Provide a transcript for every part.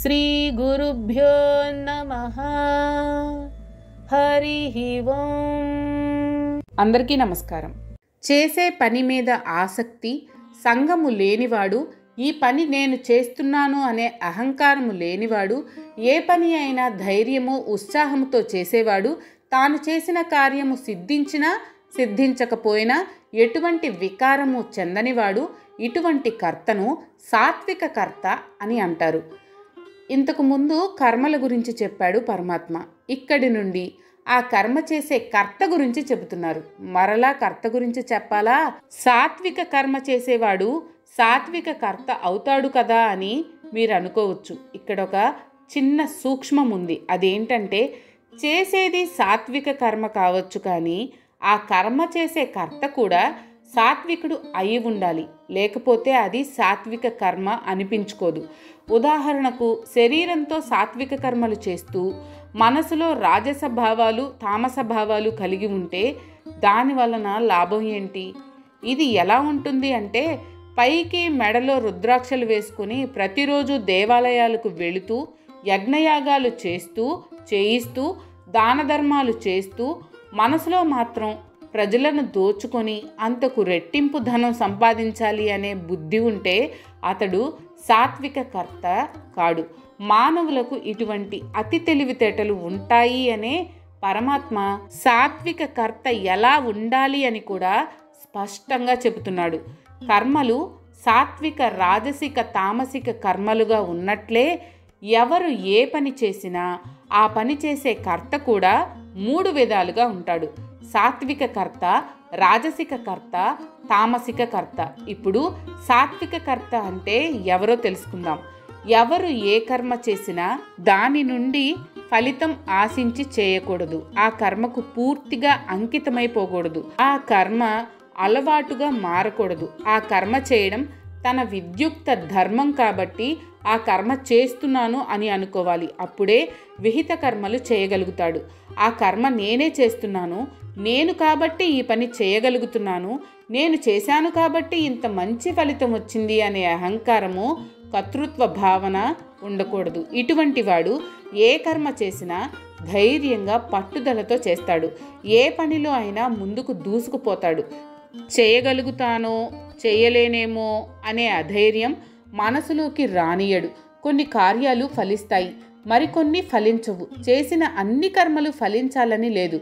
శ్రీ గురుభ్యో నమః. హరి ఓం. అందరికీ నమస్కారం. చేసే పని మీద ఆసక్తి, సంగము లేనివాడు, ఈ పని నేను చేస్తున్నాను అనే అహంకారము లేనివాడు, ఏ పని అయినా ధైర్యము ఉత్సాహముతో చేసేవాడు, తాను చేసిన కార్యము సిద్ధించినా సిద్ధించకపోయినా ఎటువంటి వికారము చెందనివాడు, ఇటువంటి కర్తను సాత్విక కర్త అని అంటారు. ఇంతకు ముందు కర్మల గురించి చెప్పాడు పరమాత్మ. ఇక్కడి నుండి ఆ కర్మ చేసే కర్త గురించి చెబుతున్నారు. మరలా కర్త గురించి చెప్పాలా? సాత్విక కర్మ చేసేవాడు సాత్విక కర్త అవుతాడు కదా అని మీరు అనుకోవచ్చు. ఇక్కడ ఒక చిన్న సూక్ష్మం ఉంది. అదేంటంటే, చేసేది సాత్విక కర్మ కావచ్చు, కానీ ఆ కర్మ చేసే కర్త కూడా సాత్వికుడు అయి ఉండాలి. లేకపోతే అది సాత్విక కర్మ అనిపించుకోదు. ఉదాహరణకు, శరీరంతో సాత్విక కర్మలు చేస్తూ మనసులో రాజస భావాలు, తామస భావాలు కలిగి ఉంటే దాని వలన లాభం ఏంటి? ఇది ఎలా ఉంటుంది అంటే, పైకి మెడలో రుద్రాక్షలు వేసుకుని ప్రతిరోజు దేవాలయాలకు వెళుతూ యజ్ఞయాగాలు చేయిస్తూ దాన ధర్మాలు చేస్తూ మనసులో మాత్రం ప్రజలను దోచుకొని అంతకు రెట్టింపు ధనం సంపాదించాలి అనే బుద్ధి ఉంటే అతడు సాత్విక కర్త కాడు. మానవులకు ఇటువంటి అతి తెలివితేటలు ఉంటాయి అనే పరమాత్మ సాత్విక కర్త ఎలా ఉండాలి అని కూడా స్పష్టంగా చెబుతున్నాడు. కర్మలు సాత్విక, రాజసిక, తామసిక కర్మలుగా ఉన్నట్లే ఎవరు ఏ పని చేసినా ఆ పని చేసే కర్త కూడా 3 విధాలుగా ఉంటాడు. సాత్విక కర్త, రాజసిక కర్త, తామసిక కర్త. ఇప్పుడు సాత్విక కర్త అంటే ఎవరో తెలుసుకుందాం. ఎవరు ఏ కర్మ చేసినా దాని నుండి ఫలితం ఆశించి చేయకూడదు. ఆ కర్మకు పూర్తిగా అంకితమైపోకూడదు. ఆ కర్మ అలవాటుగా మారకూడదు. ఆ కర్మ చేయడం తన విద్యుక్త ధర్మం కాబట్టి ఆ కర్మ చేస్తున్నాను అని అనుకోవాలి. అప్పుడే విహిత కర్మలు చేయగలుగుతాడు. ఆ కర్మ నేనే చేస్తున్నాను, నేను కాబట్టి ఈ పని చేయగలుగుతున్నాను, నేను చేశాను కాబట్టి ఇంత మంచి ఫలితం వచ్చింది అనే అహంకారము, కర్తృత్వ భావన ఉండకూడదు. ఇటువంటి వాడు ఏ కర్మ చేసినా ధైర్యంగా పట్టుదలతో చేస్తాడు. ఏ పనిలో అయినా ముందుకు దూసుకుపోతాడు. చేయగలుగుతానో చేయలేనేమో అనే అధైర్యం మనసులోకి రానియడు. కొన్ని కార్యాలు ఫలిస్తాయి, మరికొన్ని ఫలించవు. చేసిన అన్ని కర్మలు ఫలించాలని లేదు.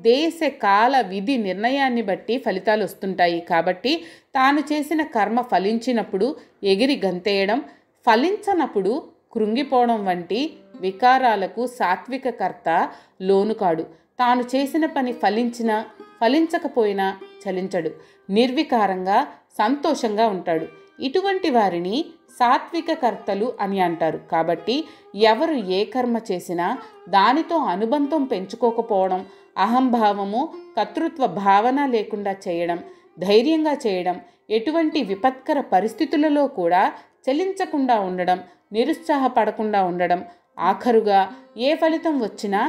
దేశ కాల విధి నిర్ణయాన్ని బట్టి ఫలితాలు వస్తుంటాయి. కాబట్టి తాను చేసిన కర్మ ఫలించినప్పుడు ఎగిరి గంతేయడం, ఫలించనప్పుడు కృంగిపోవడం వంటి వికారాలకు సాత్విక కర్త లోనుకాడు. తాను చేసిన పని ఫలించినా ఫలించకపోయినా చలించడు. నిర్వికారంగా సంతోషంగా ఉంటాడు. ఇటువంటి వారిని సాత్విక కర్తలు అని అంటారు. కాబట్టి ఎవరు ఏ కర్మ చేసినా దానితో అనుబంధం పెంచుకోకపోవడం, అహంభావము, కర్తృత్వ భావన లేకుండా చేయడం, ధైర్యంగా చేయడం, ఎటువంటి విపత్కర పరిస్థితులలో కూడా చలించకుండా ఉండడం, నిరుత్సాహపడకుండా ఉండడం, ఆఖరుగా ఏ ఫలితం వచ్చినా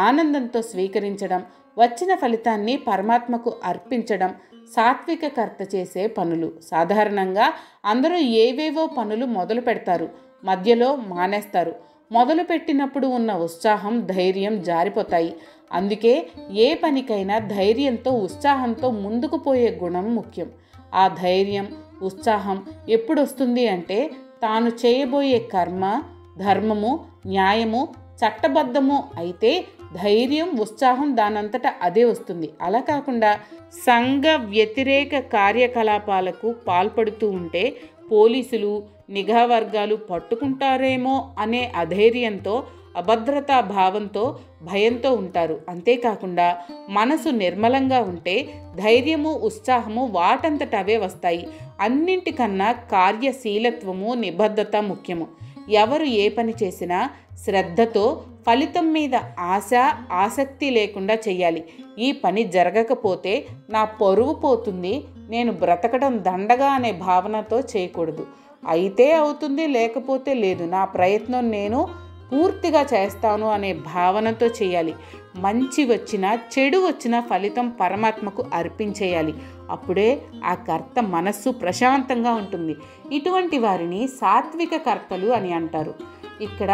ఆనందంతో స్వీకరించడం, వచ్చిన ఫలితాన్ని పరమాత్మకు అర్పించడం సాత్విక కర్త చేసే పనులు. సాధారణంగా అందరూ ఏవేవో పనులు మొదలు పెడతారు, మధ్యలో మానేస్తారు. మొదలుపెట్టినప్పుడు ఉన్న ఉత్సాహం, ధైర్యం జారిపోతాయి. అందుకే ఏ పనికైనా ధైర్యంతో, ఉత్సాహంతో ముందుకు పోయే గుణం ముఖ్యం. ఆ ధైర్యం, ఉత్సాహం ఎప్పుడు వస్తుంది అంటే, తాను చేయబోయే కర్మ ధర్మము, న్యాయము, చట్టబద్ధము అయితే ధైర్యం, ఉత్సాహం దానంతటా అదే వస్తుంది. అలా కాకుండా సంఘ వ్యతిరేక కార్యకలాపాలకు పాల్పడుతూ ఉంటే పోలీసులు, నిఘా వర్గాలు పట్టుకుంటారేమో అనే అధైర్యంతో, అభద్రతా భావంతో, భయంతో ఉంటారు. అంతేకాకుండా మనసు నిర్మలంగా ఉంటే ధైర్యము, ఉత్సాహము వాటంతట అవే వస్తాయి. అన్నింటికన్నా కార్యశీలత్వము, నిబద్ధత ముఖ్యము. ఎవరు ఏ పని చేసినా శ్రద్ధతో, ఫలితం మీద ఆసక్తి లేకుండా చేయాలి. ఈ పని జరగకపోతే నా పరువు పోతుంది, నేను బ్రతకడం దండగా అనే భావనతో చేయకూడదు. అయితే అవుతుంది, లేకపోతే లేదు, నా ప్రయత్నం నేను పూర్తిగా చేస్తాను అనే భావనతో చేయాలి. మంచి వచ్చినా చెడు వచ్చినా ఫలితం పరమాత్మకు అర్పించేయాలి. అప్పుడే ఆ కర్త మనస్సు ప్రశాంతంగా ఉంటుంది. ఇటువంటి వారిని సాత్విక కర్తలు అని అంటారు. ఇక్కడ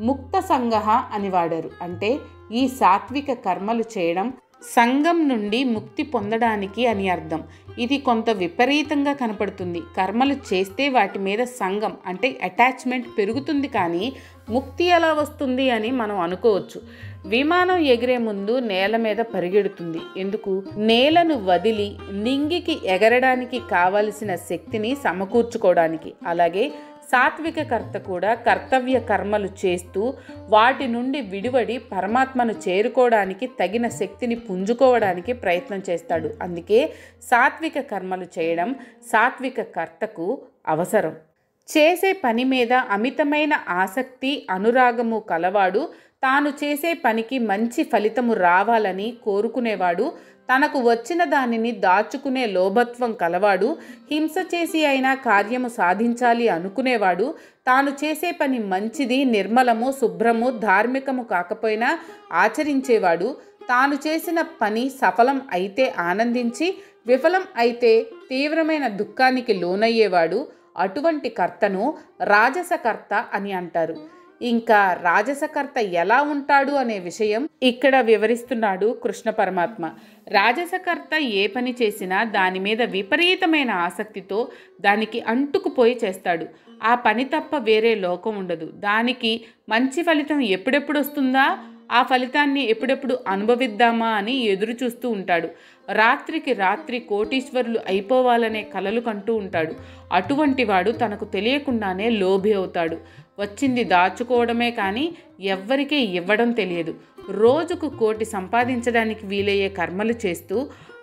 ముక్త సంగః అని వాడారు. అంటే ఈ సాత్విక కర్మలు చేయడం సంఘం నుండి ముక్తి పొందడానికి అని అర్థం. ఇది కొంత విపరీతంగా కనపడుతుంది. కర్మలు చేస్తే వాటి మీద సంఘం అంటే అటాచ్మెంట్ పెరుగుతుంది, కానీ ముక్తి ఎలా వస్తుంది అని మనం అనుకోవచ్చు. విమానం ఎగిరే ముందు నేల మీద పరిగెడుతుంది. ఎందుకు? నేలను వదిలి నింగికి ఎగరడానికి కావలసిన శక్తిని సమకూర్చుకోవడానికి. అలాగే సాత్విక కర్త కూడా కర్తవ్య కర్మలు చేస్తూ వాటి నుండి విడివడి పరమాత్మను చేరుకోవడానికి తగిన శక్తిని పుంజుకోవడానికి ప్రయత్నం చేస్తాడు. అందుకే సాత్విక కర్మలు చేయడం సాత్విక కర్తకు అవసరం. చేసే పని మీద అమితమైన ఆసక్తి అనురాగము కలవాడు, తాను చేసే పనికి మంచి ఫలితము రావాలని కోరుకునేవాడు, తనకు వచ్చిన దానిని దాచుకునే లోభత్వం కలవాడు, హింస చేసి అయినా కార్యము సాధించాలి అనుకునేవాడు, తాను చేసే పని మంచిది, నిర్మలము, శుభ్రము, ధార్మికము కాకపోయినా ఆచరించేవాడు, తాను చేసిన పని సఫలం అయితే ఆనందించి విఫలం అయితే తీవ్రమైన దుఃఖానికి లోనయ్యేవాడు. అటువంటి కర్తను రాజసకర్త అని అంటారు. ఇంకా రాజసకర్త ఎలా ఉంటాడు అనే విషయం ఇక్కడ వివరిస్తున్నాడు కృష్ణ పరమాత్మ. రాజసకర్త ఏ పని చేసినా దాని మీద విపరీతమైన ఆసక్తితో దానికి అంటుకుపోయి చేస్తాడు. ఆ పని తప్ప వేరే లోకం ఉండదు. దానికి మంచి ఫలితం ఎప్పుడెప్పుడు వస్తుందా, ఆ ఫలితాన్ని ఎప్పుడెప్పుడు అనుభవిద్దామా అని ఎదురు చూస్తూ ఉంటాడు. రాత్రికి రాత్రి కోటీశ్వరులు అయిపోవాలనే కలలు కంటూ ఉంటాడు. అటువంటి వాడు తనకు తెలియకుండానే లోభి అవుతాడు. వచ్చింది దాచుకోవడమే కానీ ఎవ్వరికీ ఇవ్వడం తెలియదు. రోజుకు 1,00,00,000 సంపాదించడానికి వీలయ్యే కర్మలు చేస్తూ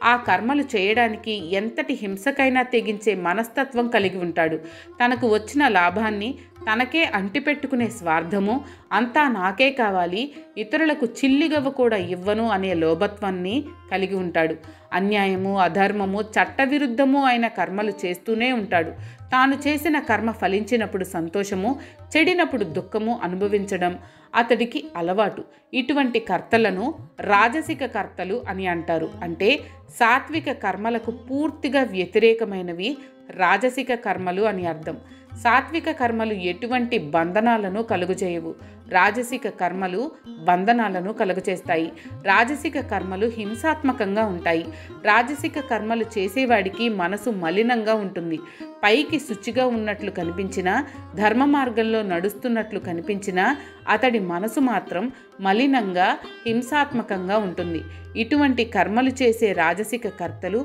ఆ కర్మలు చేయడానికి ఎంతటి హింసకైనా తెగించే మనస్తత్వం కలిగి ఉంటాడు. తనకు వచ్చిన లాభాన్ని తనకే అంటిపెట్టుకునే స్వార్థము, అంతా నాకే కావాలి, ఇతరులకు చిల్లిగవ్వ కూడా ఇవ్వను అనే లోభత్వాన్ని కలిగి ఉంటాడు. అన్యాయము, అధర్మము, చట్టవిరుద్ధము అయిన కర్మలు చేస్తూనే ఉంటాడు. తాను చేసిన కర్మ ఫలించినప్పుడు సంతోషము, చెడినప్పుడు దుఃఖము అనుభవించడం అతడికి అలవాటు. ఇటువంటి కర్తలను రాజసిక కర్తలు అని అంటారు. అంటే సాత్విక కర్మలకు పూర్తిగా వ్యతిరేకమైనవి రాజసిక కర్మలు అని అర్థం. సాత్విక కర్మలు ఎటువంటి బంధనాలను కలుగజేయవు. రాజసిక కర్మలు బంధనాలను కలుగజేస్తాయి. రాజసిక కర్మలు హింసాత్మకంగా ఉంటాయి. రాజసిక కర్మలు చేసేవాడికి మనసు మలినంగా ఉంటుంది. పైకి శుచిగా ఉన్నట్లు కనిపించినా, ధర్మ మార్గంలో నడుస్తున్నట్లు కనిపించినా అతడి మనసు మాత్రం మలినంగా హింసాత్మకంగా ఉంటుంది. ఇటువంటి కర్మలు చేసే రాజసిక కర్తలు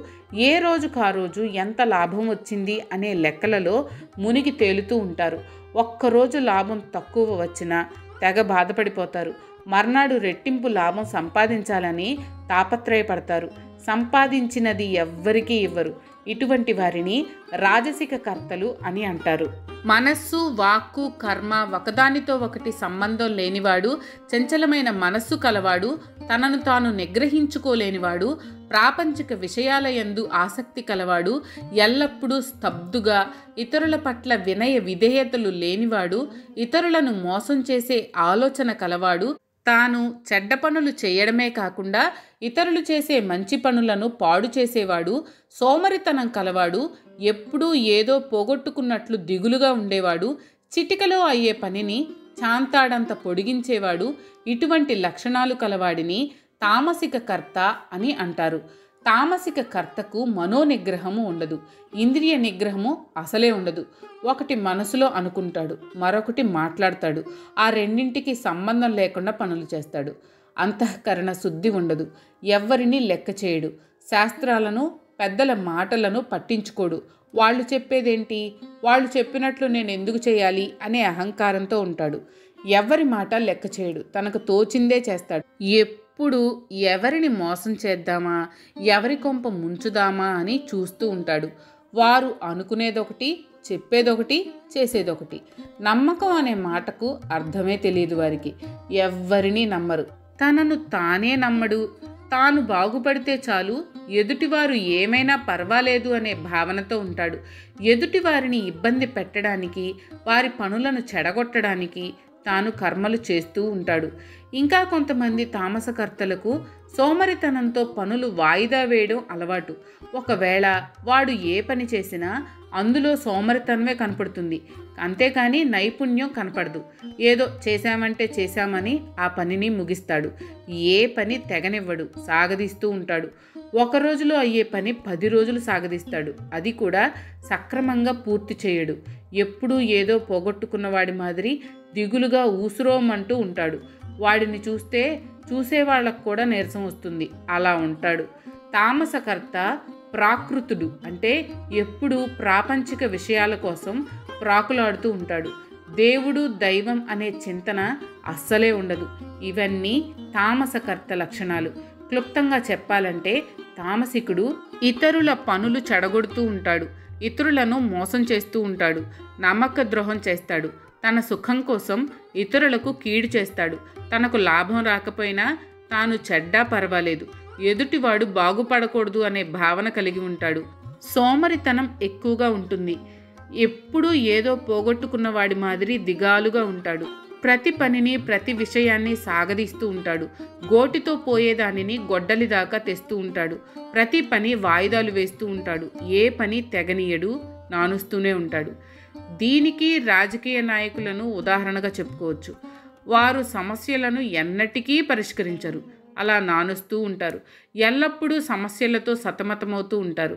ఏ రోజుకు ఆ రోజు ఎంత లాభం వచ్చింది అనే లెక్కలలో మునిగి తేలుతూ ఉంటారు. ఒక్కరోజు లాభం తక్కువ వచ్చినా తెగ బాధపడిపోతారు. మర్నాడు రెట్టింపు లాభం సంపాదించాలని తాపత్రయపడతారు. సంపాదించినది ఎవ్వరికీ ఇవ్వరు. ఇటువంటి వారిని రాజసిక కర్తలు అని అంటారు. మనస్సు, వాక్కు, కర్మ ఒకదానితో ఒకటి సంబంధం లేనివాడు, చంచలమైన మనస్సు కలవాడు, తనను తాను నిగ్రహించుకోలేనివాడు, ప్రాపంచిక విషయాల యందు ఆసక్తి కలవాడు, ఎల్లప్పుడూ స్తబ్దుగా, ఇతరుల పట్ల వినయ విధేయతలు లేనివాడు, ఇతరులను మోసం చేసే ఆలోచన కలవాడు, తాను చెడ్డ పనులు చేయడమే కాకుండా ఇతరులు చేసే మంచి పనులను పాడు చేసేవాడు, సోమరితనం కలవాడు, ఎప్పుడూ ఏదో పోగొట్టుకున్నట్లు దిగులుగా ఉండేవాడు, చిటికలో అయ్యే పనిని చాంతాడంత పొడిగించేవాడు. ఇటువంటి లక్షణాలు కలవాడిని తామసిక కర్త అని అంటారు. తామసిక కర్తకు మనోనిగ్రహము ఉండదు. ఇంద్రియ నిగ్రహము అసలే ఉండదు. ఒకటి మనసులో అనుకుంటాడు, మరొకటి మాట్లాడతాడు. ఆ రెండింటికి సంబంధం లేకుండా పనులు చేస్తాడు. అంతఃకరణ శుద్ధి ఉండదు. ఎవ్వరిని లెక్క చేయడు. శాస్త్రాలను, పెద్దల మాటలను పట్టించుకోడు. వాళ్ళు చెప్పేదేంటి, వాళ్ళు చెప్పినట్లు నేను ఎందుకు చేయాలి అనే అహంకారంతో ఉంటాడు. ఎవరి మాట లెక్క చేయడు. తనకు తోచిందే చేస్తాడు. ఎప్పుడు ఎవరిని మోసం చేద్దామా, ఎవరి కొంప ముంచుదామా అని చూస్తూ ఉంటాడు. వారు అనుకునేదొకటి, చెప్పేదొకటి, చేసేదొకటి. నమ్మకం అనే మాటకు అర్థమే తెలియదు వారికి. ఎవ్వరినీ నమ్మరు. తనను తానే నమ్మడు. తాను బాగుపడితే చాలు, ఎదుటివారు ఏమైనా పర్వాలేదు అనే భావనతో ఉంటాడు. ఎదుటివారిని ఇబ్బంది పెట్టడానికి, వారి పనులను చెడగొట్టడానికి తాను కర్మలు చేస్తూ ఉంటాడు. ఇంకా కొంతమంది తామసకర్తలకు సోమరితనంతో పనులు వాయిదా వేయడం అలవాటు. ఒకవేళ వాడు ఏ పని చేసినా అందులో సోమరితనమే కనపడుతుంది, అంతేకాని నైపుణ్యం కనపడదు. ఏదో చేశామంటే చేశామని ఆ పనిని ముగిస్తాడు. ఏ పని తెగనివ్వడు, సాగదీస్తూ ఉంటాడు. ఒక రోజులో అయ్యే పని 10 రోజులు సాగదీస్తాడు. అది కూడా సక్రమంగా పూర్తి చేయడు. ఎప్పుడూ ఏదో పోగొట్టుకున్న వాడి మాదిరి దిగులుగా ఊసురోమంటూ ఉంటాడు. వాడిని చూస్తే చూసేవాళ్ళకు కూడా నీరసం వస్తుంది. అలా ఉంటాడు. తామసకర్త ప్రాకృతుడు అంటే ఎప్పుడూ ప్రాపంచిక విషయాల కోసం ప్రాకులాడుతూ ఉంటాడు. దేవుడు దైవం అనే చింతన అస్సలే ఉండదు. ఇవన్నీ తామసకర్త లక్షణాలు. క్లుప్తంగా చెప్పాలంటే తామసికుడు ఇతరుల పనులు చెడగొడుతూ ఉంటాడు, ఇతరులను మోసం చేస్తూ ఉంటాడు, నమ్మక ద్రోహం చేస్తాడు, తన సుఖం కోసం ఇతరులకు కీడు చేస్తాడు, తనకు లాభం రాకపోయినా తాను చెడ్డా పర్వాలేదు, ఎదుటివాడు బాగుపడకూడదు అనే భావన కలిగి ఉంటాడు. సోమరితనం ఎక్కువగా ఉంటుంది. ఎప్పుడూ ఏదో పోగొట్టుకున్న వాడి మాదిరి దిగాలుగా ఉంటాడు. ప్రతి పనిని ప్రతి విషయాన్ని సాగదీస్తూ ఉంటాడు. గోటితో పోయేదానిని గొడ్డలి దాకా తెస్తూ ఉంటాడు. ప్రతి పని వాయిదాలు వేస్తూ ఉంటాడు. ఏ పని తెగనీయడు, నానుస్తూనే ఉంటాడు. దీనికి రాజకీయ నాయకులను ఉదాహరణగా చెప్పుకోవచ్చు. వారు సమస్యలను ఎన్నటికీ పరిష్కరించరు, అలా నానుస్తూ ఉంటారు. ఎల్లప్పుడూ సమస్యలతో సతమతమవుతూ ఉంటారు.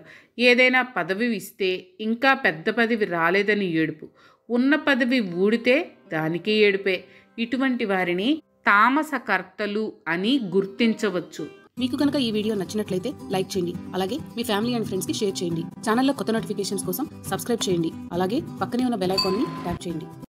ఏదైనా పదవి ఇస్తే ఇంకా పెద్ద పదవి రాలేదని ఏడుపు, ఉన్న పదవి ఊడితే దానికి ఏడుపే. ఇటువంటి వారిని తామసకర్తలు అని గుర్తించవచ్చు. మీకు కనుక ఈ వీడియో నచ్చినట్లయితే లైక్ చేయండి. అలాగే మీ ఫ్యామిలీ అండ్ ఫ్రెండ్స్కి షేర్ చేయండి. ఛానల్లో కొత్త నోటిఫికేషన్స్ కోసం సబ్స్క్రైబ్ చేయండి. అలాగే పక్కనే ఉన్న బెల్ ఐకాన్ని ట్యాప్ చేయండి.